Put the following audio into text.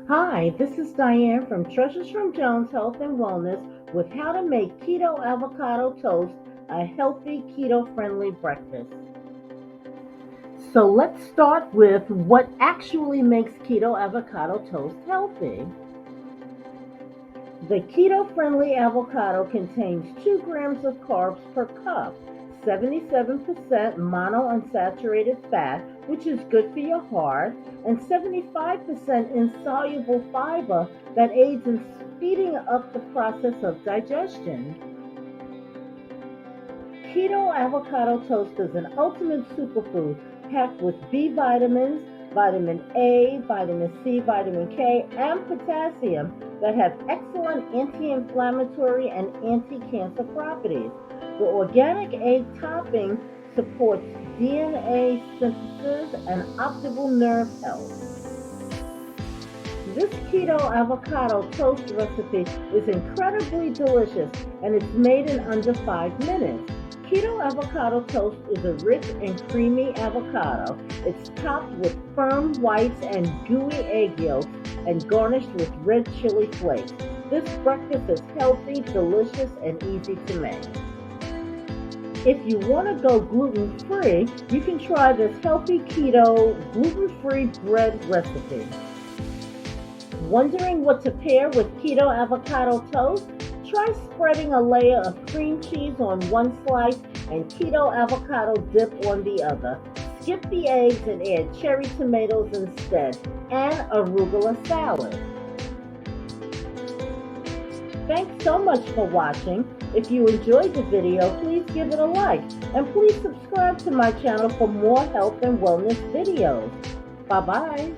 Hi, this is Diane from Treasures from Jones Health and Wellness with how to make Keto Avocado Toast a healthy keto-friendly breakfast. So let's start with what actually makes Keto Avocado Toast healthy. The keto-friendly avocado contains 2 grams of carbs per cup, 77% monounsaturated fat, which is good for your heart, and 75% insoluble fiber that aids in speeding up the process of digestion. Keto Avocado Toast is an ultimate superfood packed with B vitamins, vitamin A, vitamin C, vitamin K, and potassium that have excellent anti-inflammatory and anti-cancer properties. The organic egg topping supports DNA synthesis and optimal nerve health. This Keto Avocado Toast recipe is incredibly delicious and it's made in under 5 minutes. Keto Avocado Toast is a rich and creamy avocado. It's topped with firm whites and gooey egg yolks and garnished with red chili flakes. This breakfast is healthy, delicious, and easy to make. If you want to go gluten-free, you can try this healthy keto gluten-free bread recipe. Wondering what to pair with Keto Avocado Toast? Try spreading a layer of cream cheese on one slice and keto avocado dip on the other. Skip the eggs and add cherry tomatoes instead, and arugula salad. Thanks so much for watching. If you enjoyed the video, please give it a like, and please subscribe to my channel for more health and wellness videos. Bye-bye.